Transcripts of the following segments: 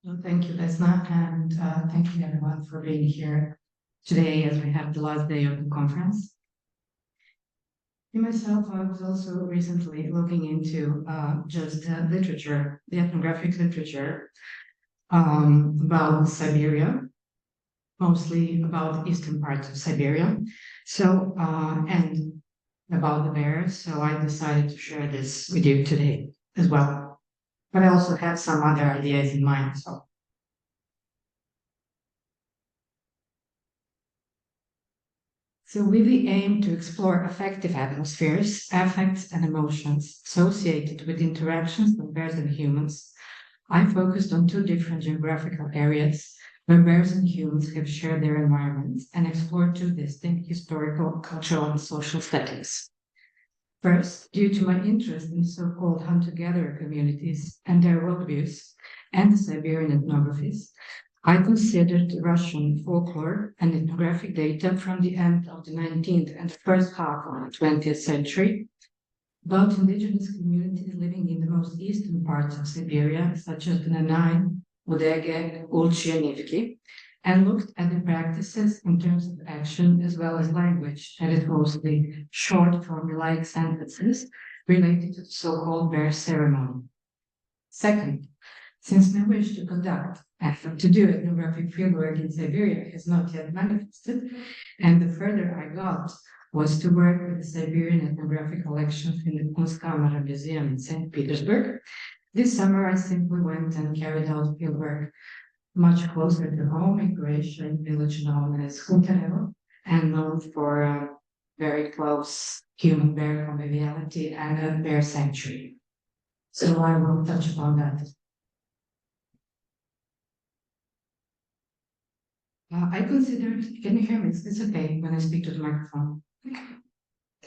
Well, thank you, Vesna, and thank you everyone for being here today as we have the last day of the conference. Me myself, I was also recently looking into just literature, the ethnographic literature about Siberia, mostly about the eastern parts of Siberia. So, and about the bears. So I decided to share this with you today as well. But I also have some other ideas in mind. So with the aim to explore affective atmospheres, affects, and emotions associated with interactions of bears and humans, I focused on two different geographical areas where bears and humans have shared their environments and explored two distinct historical, cultural, and social settings. First, due to my interest in so-called hunter-gatherer communities and their worldviews and the Siberian ethnographies, I considered Russian folklore and ethnographic data from the end of the 19th and first half of the 20th century about indigenous communities living in the most eastern parts of Siberia, such as the Nanai, Udege, Ulchi, and Ivki, and looked at the practices in terms of action as well as language, that is mostly short formulaic sentences related to the so-called bear ceremony. Second, since my wish to conduct and to do ethnographic fieldwork in Siberia has not yet manifested, and the further I got was to work with the Siberian ethnographic collections in the Kunstkamera Museum in St. Petersburg. This summer, I simply went and carried out fieldwork much closer to home in Croatia, in a village known as Hutarevo, and known for very close human-bear conviviality and a bear sanctuary. So I will touch upon that. I considered, can you hear me? Is this okay when I speak to the microphone?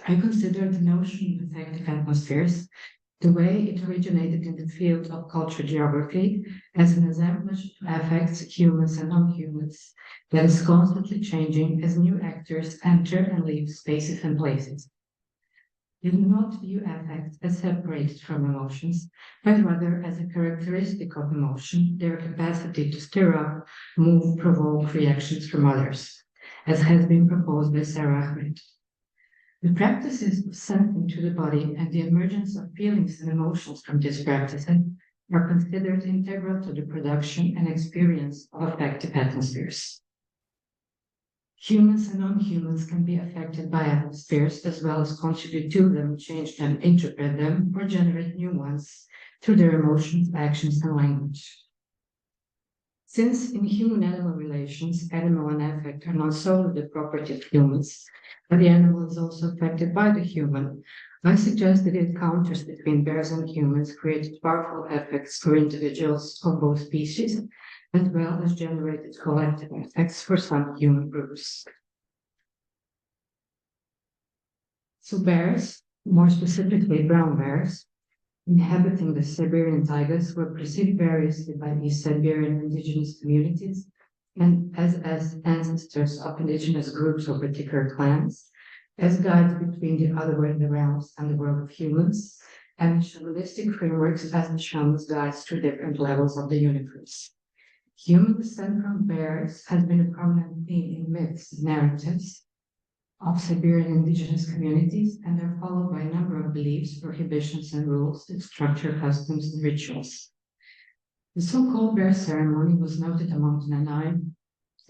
I considered the notion of affective atmospheres, the way it originated in the field of cultural geography, as an assemblage of affects, humans and non-humans, that is constantly changing as new actors enter and leave spaces and places. You do not view affects as separated from emotions, but rather as a characteristic of emotion, their capacity to stir up, move, provoke reactions from others, as has been proposed by Sarah Ahmed. The practices of sensing to the body and the emergence of feelings and emotions from these practices are considered integral to the production and experience of affective atmospheres. Humans and non-humans can be affected by atmospheres as well as contribute to them, change them, interpret them, or generate new ones through their emotions, actions, and language. Since in human-animal relations, animal and affect are not solely the property of humans, but the animal is also affected by the human, I suggest that encounters between bears and humans created powerful effects for individuals of both species, as well as generated collective effects for some human groups. So bears, more specifically brown bears, inhabiting the Siberian taigas were perceived variously by these Siberian indigenous communities and as ancestors of indigenous groups or particular clans, as guides between the otherworldly realms and the world of humans, and shamanistic frameworks as the shamans guides through different levels of the universe. Human descent from bears has been a prominent theme in myths and narratives of Siberian indigenous communities, and are followed by a number of beliefs, prohibitions, and rules that structure customs and rituals. The so-called bear ceremony was noted among the Nanai,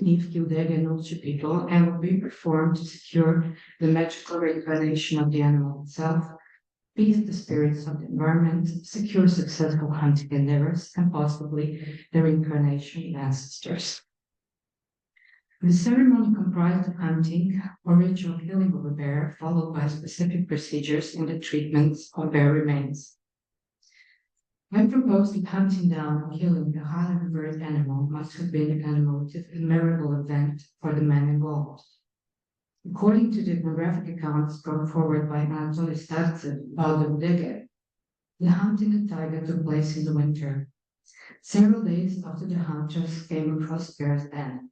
Udege, and Ulchi people, and would be performed to secure the magical reincarnation of the animal itself, please the spirits of the environment, secure successful hunting endeavors, and possibly the reincarnation of ancestors. The ceremony comprised of hunting or ritual killing of a bear, followed by specific procedures in the treatment of bear remains. I propose that hunting down and killing the highly revered animal must have been an emotive and memorable event for the men involved. According to the ethnographic accounts brought forward by Anatoly Startsev about the Udege, the hunt in the taiga took place in the winter. Several days after the hunters came across bear's den.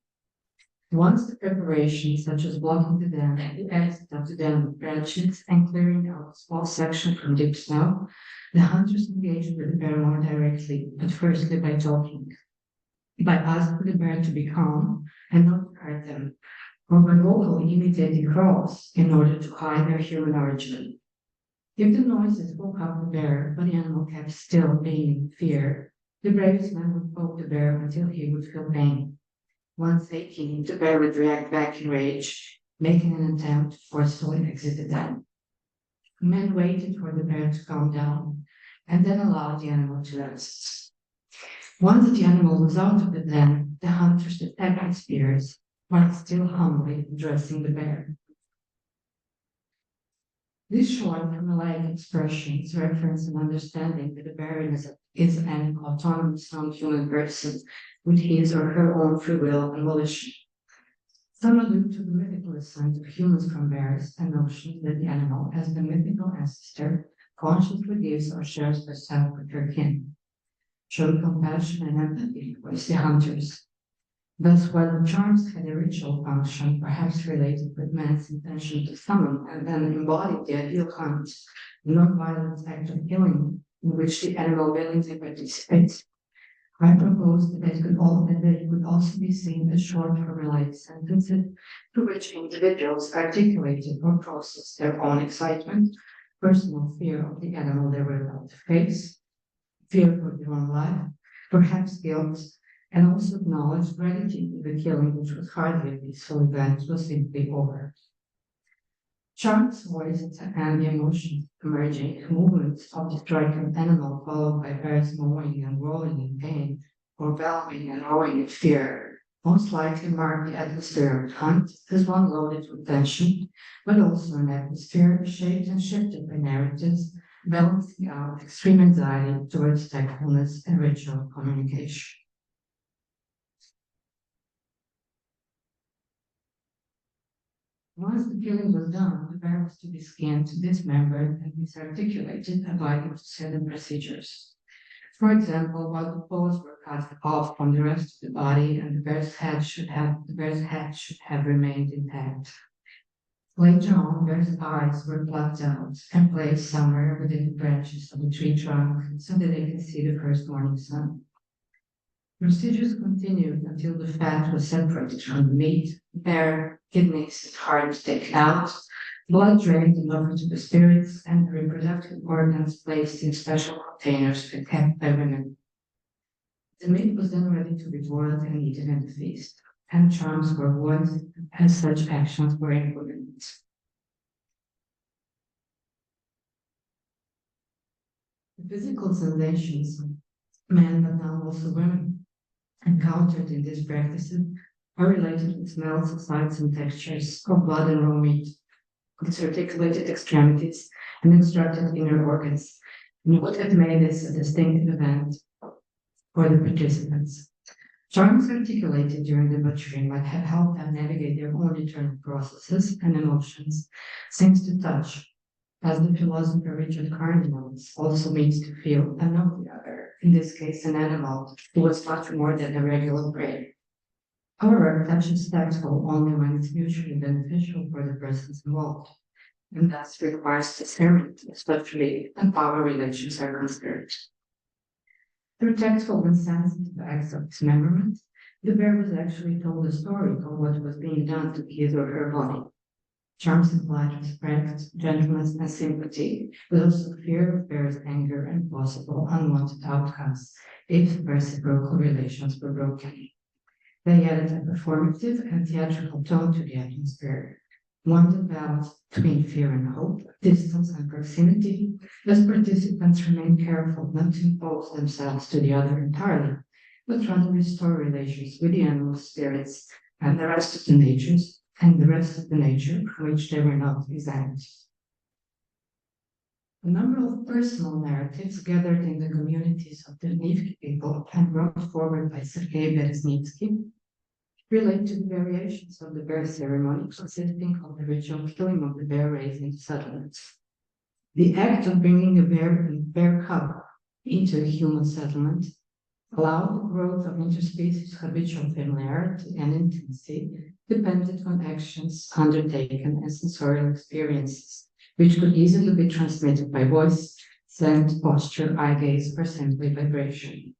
Once the preparations, such as blocking the den, the exit of the den with branches, and clearing out a small section from deep snow, the hunters engaged with the bear more directly, but firstly by talking. by asking the bear to be calm and not hurt them, or by vocally imitating crows in order to hide their human origin. If the noises woke up the bear, but the animal kept still being in fear, the bravest man would poke the bear until he would feel pain. Once aching, the bear would react back in rage, making an attempt to forcefully exit the den. The man waited for the bear to calm down and then allowed the animal to rest. Once the animal was out of the den, the hunters attacked its spears while still humbly addressing the bear. These short, formulaic expressions reference an understanding that the bear is an autonomous non-human person with his or her own free will and volition. Some allude to the mythical descent of humans from bears and notions that the animal, as the mythical ancestor, consciously gives or shares herself with her kin, showing compassion and empathy towards the hunters. Thus, while the charms had a ritual function, perhaps related with man's intention to summon and then embody the ideal hunt, the non-violent act of killing, in which the animal willingly participates, I propose that it could also be seen as short formulaic sentences through which individuals articulated or processed their own excitement, personal fear of the animal they were about to face, fear for their own life, perhaps guilt, and also acknowledged gratitude to the killing, which was hardly a peaceful event, was simply over. Charms, voice, and the emotions emerging, movements of the stricken animal, followed by bears moaning and rolling in pain, or bellowing and roaring in fear, most likely mark the atmosphere of the hunt as one loaded with tension, but also an atmosphere shaped and shifted by narratives, balancing out extreme anxiety towards tactfulness and ritual communication. Once the killing was done, the bear was to be skinned, dismembered, and misarticulated according to certain procedures. For example, while the paws were cut off from the rest of the body, and the bear's head should have remained intact. Later on, the bear's eyes were plucked out and placed somewhere within the branches of the tree trunk so that they could see the first morning sun. Procedures continued until the fat was separated from the meat, bear, kidneys, and heart taken out, blood drained and offered to the spirits, and the reproductive organs placed in special containers and kept by women. The meat was then ready to be boiled and eaten at the feast, and charms were voiced as such actions were implemented. The physical sensations, men but now also women, encountered in these practices are related with smells, sights, and textures of blood and raw meat, its articulated extremities and extracted inner organs, and would have made this a distinctive event for the participants. Charms articulated during the butchering might have helped them navigate their own internal processes and emotions, since to touch, as the philosopher Richard Carney notes, also means to feel and know the other, in this case an animal, who was much more than a regular prey. However, touch is tactful only when it's mutually beneficial for the persons involved, and thus requires discernment, especially when power relations are considered. Through tactful and sensitive acts of dismemberment, the bear was actually told a story of what was being done to his or her body. Charms implied respect, gentleness, and sympathy, but also fear of bear's anger and possible unwanted outcomes if reciprocal relations were broken. They added a performative and theatrical tone to the atmosphere, one that balanced between fear and hope, distance and proximity, as participants remained careful not to impose themselves to the other entirely, but rather restore relations with the animal spirits and the rest of the nature from which they were not exempt. A number of personal narratives gathered in the communities of the Divye people and brought forward by Sergei Berezhnitsky relate to the variations of the bear ceremony consisting of the ritual killing of the bear raised in settlements. The act of bringing a bear cub into a human settlement allowed the growth of interspecies habitual familiarity and intimacy depended on actions undertaken and sensorial experiences, which could easily be transmitted by voice, scent, posture, eye gaze, or simply vibration.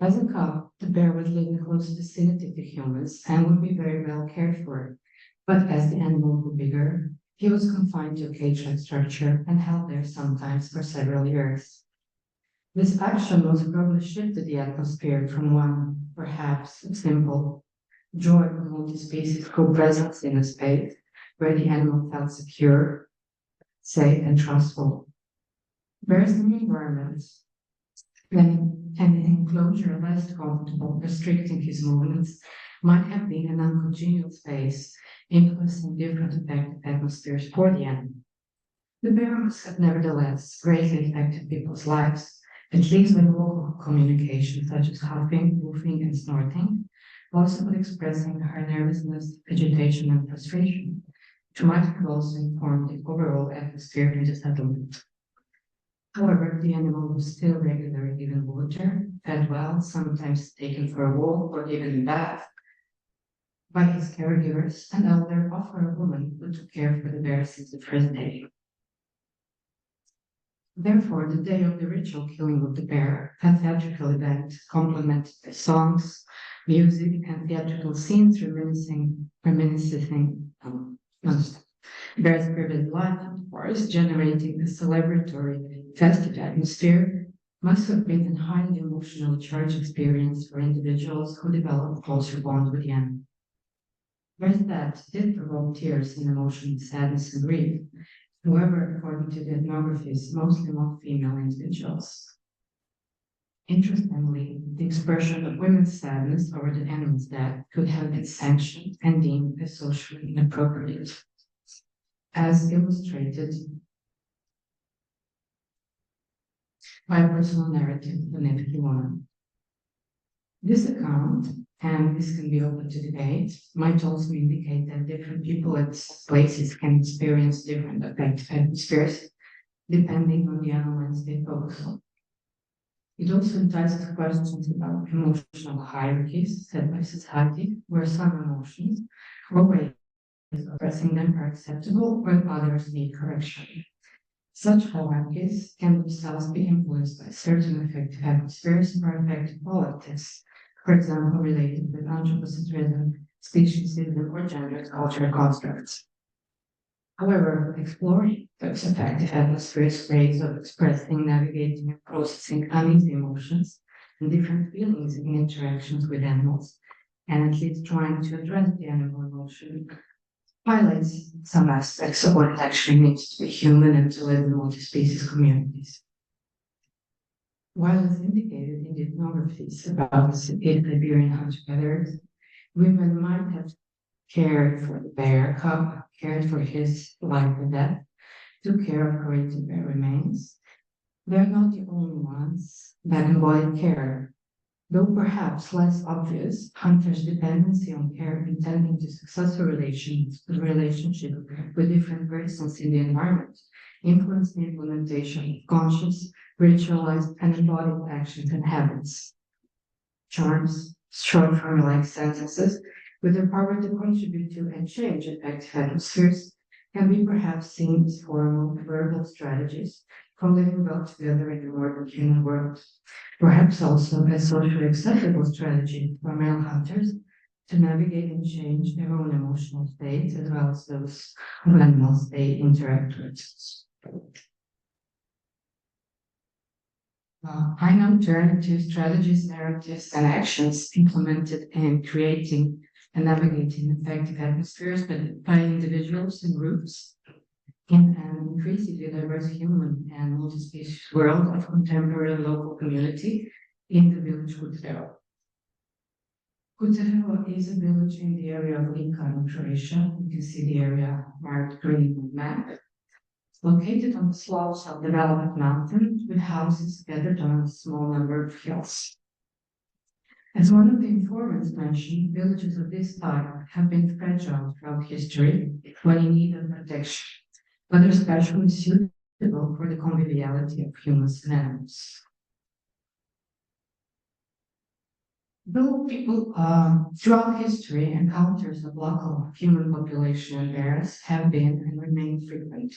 As a cub, the bear would live in close vicinity to humans and would be very well cared for. But as the animal grew bigger, he was confined to a cage-like structure and held there sometimes for several years. This action most probably shifted the atmosphere from one, perhaps, of simple joy of multi-species co-presence in a space where the animal felt secure, safe, and trustful. Bears in environments when an enclosure less comfortable, restricting his movements, might have been an uncongenial space, influencing different effective atmospheres for the animal. The bear must have nevertheless greatly affected people's lives, at least with vocal communication such as huffing, woofing, and snorting, also with expressing her nervousness, agitation, and frustration, which might have also informed the overall atmosphere in the settlement. However, the animal was still regularly given water, fed well, sometimes taken for a walk or even a bath by his caregivers, and elder offer a woman who took care for the bear since the first day. Therefore, the day of the ritual killing of the bear, a theatrical event complemented by songs, music, and theatrical scenes reminiscing bear's previous life, of course, generating a celebratory, festive atmosphere, must have been a highly emotionally charged experience for individuals who develop a closer bond with the animal. Bear's death did provoke tears and emotional sadness and grief. However, according to the ethnographies, mostly among female individuals. Interestingly, the expression of women's sadness over the animal's death could have been sanctioned and deemed as socially inappropriate, as illustrated by a personal narrative of an Nephi woman. This account, and this can be open to debate, might also indicate that different people at places can experience different affective atmospheres depending on the elements they focus on. It also entices questions about emotional hierarchies set by society, where some emotions or ways of expressing them are acceptable, while others need correction. Such hierarchies can themselves be influenced by certain affective atmospheres or affective qualities, for example, related with anthropocentrism, speciesism, or gender cultural constructs. However, exploring those affective atmospheres, ways of expressing, navigating, and processing uneasy emotions and different feelings in interactions with animals, and at least trying to address the animal emotion, highlights some aspects of what it actually means to be human and to live in multi-species communities. While as indicated in the ethnographies about the Siberian hunter-gatherers, women might have cared for the bear cub, cared for his life or death, took care of created bear remains. They're not the only ones that embody care. Though perhaps less obvious, hunters' dependency on care intending to successful relationship with different persons in the environment influence the implementation of conscious, ritualized, and embodied actions and habits. Charms, short form-like sentences, with the power to contribute to and change affective atmospheres, can be perhaps seen as formal verbal strategies for living well together in the modern human world. Perhaps also a socially acceptable strategy for male hunters to navigate and change their own emotional states as well as those of animals they interact with. I now turn to strategies, narratives, and actions implemented in creating and navigating effective atmospheres by individuals and groups in an increasingly diverse human and multi-species world of contemporary local community in the village Kutero. Kutero is a village in the area of Lika in Croatia. You can see the area marked green on the map. It's located on the slopes of the Velvet Mountain with houses scattered on a small number of hills. As one of the informants mentioned, villages of this type have been fragile throughout history when in need of protection, but are especially suitable for the conviviality of humans and animals. Though people throughout history, encounters of local human population and bears have been and remain frequent.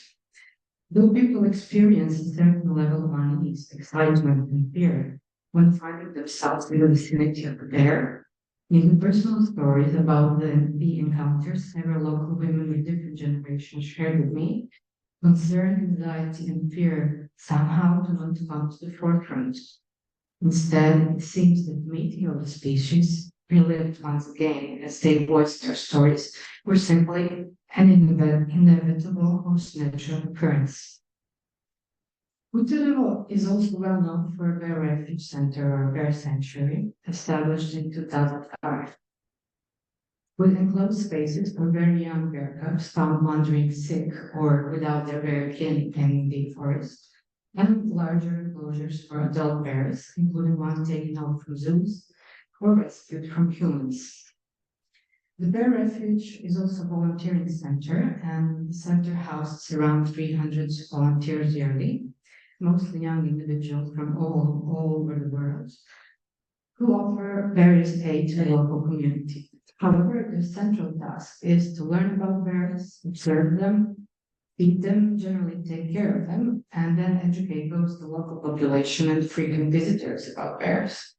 Though people experience a certain level of unease, excitement, and fear when finding themselves in the vicinity of the bear. In the personal stories about the encounters, several local women with different generations shared with me, concern, anxiety, and fear somehow do not come to the forefront. Instead, it seems that the meeting of the species relived once again as they voiced their stories were simply an inevitable most natural occurrence. Uttara is also well known for a bear refuge center or bear sanctuary established in 2005. With enclosed spaces for very young bear cubs found wandering sick or without their bear kin in the forest, and larger enclosures for adult bears, including one taken out from zoos or rescued from humans. The Bear Refuge is also a volunteering center, and the center houses around 300 volunteers yearly, mostly young individuals from all over the world, who offer various aid to the local community. However, their central task is to learn about bears, observe them, feed them, generally take care of them, and then educate both the local population and frequent visitors about bears,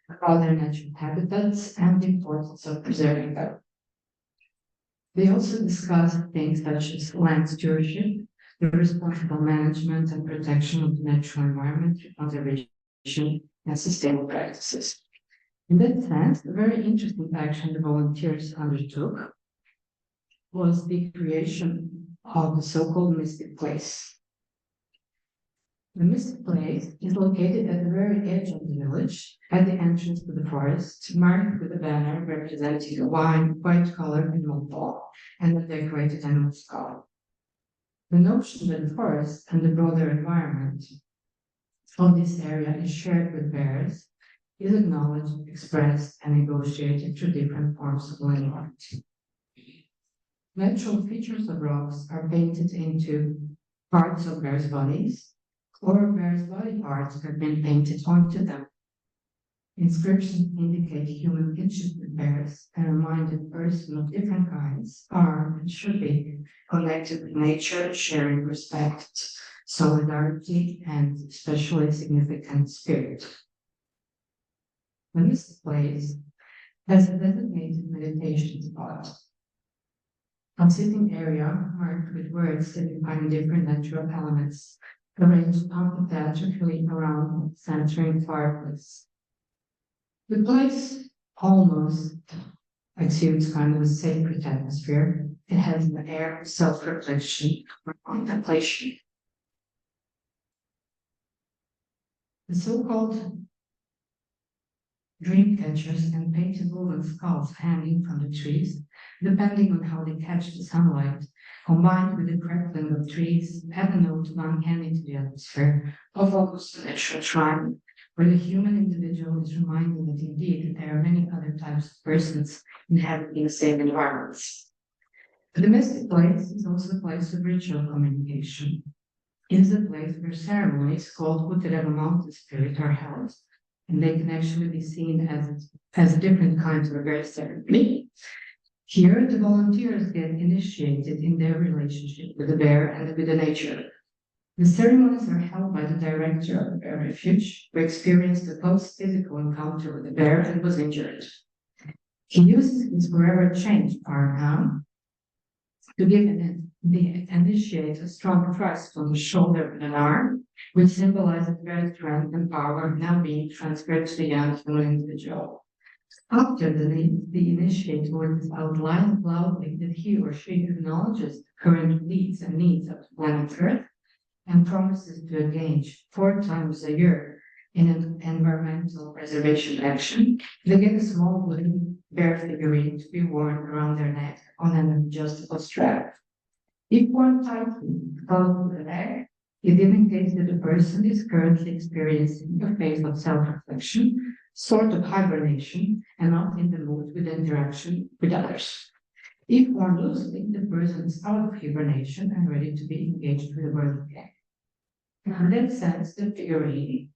about their natural habitats and the importance of preserving them. They also discuss things such as land stewardship, the responsible management and protection of the natural environment through conservation and sustainable practices. In that sense, a very interesting action the volunteers undertook was the creation of the so-called mystic place. The mystic place is located at the very edge of the village, at the entrance to the forest, marked with a banner representing a white collar and mud ball, and a decorated animal skull. The notion that the forest and the broader environment of this area is shared with bears is acknowledged, expressed, and negotiated through different forms of land art. Natural features of rocks are painted into parts of bears' bodies, or bears' body parts have been painted onto them. Inscriptions indicate human kinship with bears and remind that persons of different kinds are and should be connected with nature, sharing respect, solidarity, and especially significant spirit. The mystic place has a designated meditation spot, a sitting area marked with words that define different natural elements, arranged amphitheatrically around the centering fireplace. The place almost exudes kind of a sacred atmosphere. It has an air of self-reflection or contemplation. The so-called dream catchers and painted woven skulls hanging from the trees, depending on how they catch the sunlight, combined with the crackling of trees, add a note of uncanny to the atmosphere of almost a natural shrine, where the human individual is reminded that indeed there are many other types of persons inhabiting the same environments. The domestic place is also a place of ritual communication. It is a place where ceremonies called Uttara mountain spirit are held, and they can actually be seen as different kinds of bear ceremony. Here, the volunteers get initiated in their relationship with the bear and with the nature. The ceremonies are held by the director of the bear refuge, who experienced a close physical encounter with the bear and was injured. He uses his forever changed arm to give the initiate a strong thrust on the shoulder with an arm, which symbolizes bear strength and power now being transferred to the young human individual. After the initiate words out loudly that he or she acknowledges the current needs and needs of the planet Earth and promises to engage 4 times a year in an environmental preservation action, they get a small wooden bear figurine to be worn around their neck on an adjustable strap. If worn tightly above the neck, it indicates that the person is currently experiencing a phase of self-reflection, sort of hibernation, and not in the mood with interaction with others. If worn loosely, the person is out of hibernation and ready to be engaged with the world again. In that sense, the figurine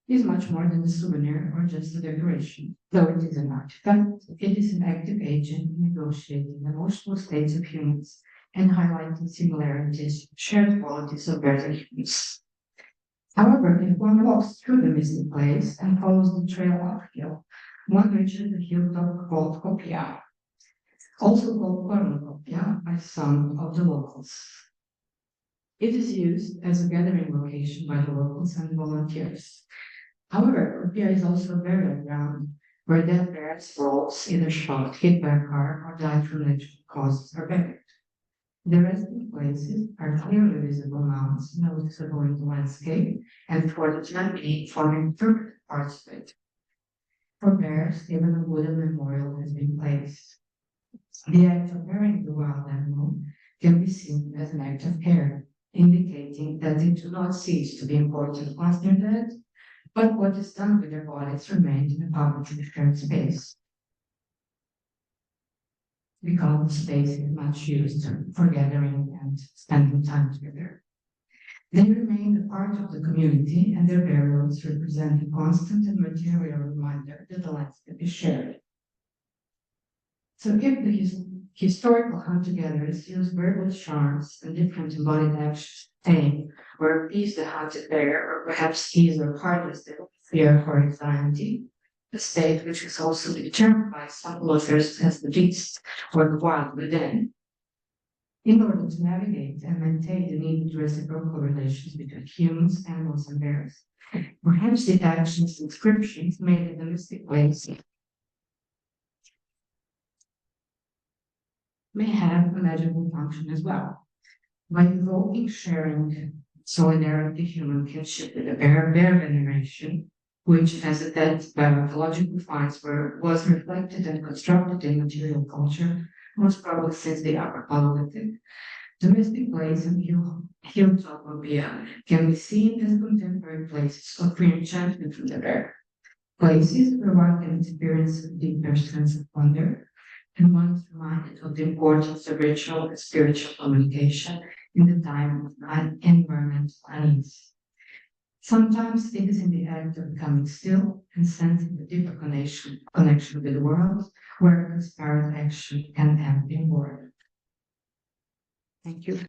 is much more than a souvenir or just a decoration. Though it is an artifact, it is an active agent in negotiating the emotional states of humans and highlighting similarities, shared qualities of bears and humans. However, if one walks through the mystic place and follows the trail uphill, one reaches the hilltop called Kopia, also called Cornucopia by some of the locals. It is used as a gathering location by the locals and volunteers. However, Kopia is also a burial ground where dead bears, wolves, either shot, hit by a car, or died from natural causes are buried. The resting places are clearly visible mounds noticeable in the landscape, and for the time being forming permanent parts of it. For bears, even a wooden memorial has been placed. The act of burying the wild animal can be seen as an act of care, indicating that they do not cease to be important once they're dead, but what is done with their bodies remains in a publicly shared space. Because the space is much used for gathering and spending time together. They remain a part of the community, and their burials represent a constant and material reminder that the landscape is shared. So if the historical hunter-gatherers use verbal charms and different embodied actions to tame or appease the hunted bear, or perhaps tease or harness their fear or anxiety, a state which is also determined by some authors as the beast or the wild within, in order to navigate and maintain the needed reciprocal relations between humans, animals, and bears. Perhaps the actions and descriptions made in the mystic ways may have a magical function as well. By evoking sharing, solidarity, human kinship with the bear veneration, which, as the dead archaeological finds was reflected and constructed in material culture, most probably since the Upper Paleolithic. The mystic place and hilltopia can be seen as contemporary places of re-enchantment from the bear. Places where one can experience a deeper sense of wonder, and one is reminded of the importance of ritual and spiritual communication in the time of environmental unease. Sometimes it is in the act of becoming still and sensing a deeper connection with the world where conspired action can have been born. Thank you.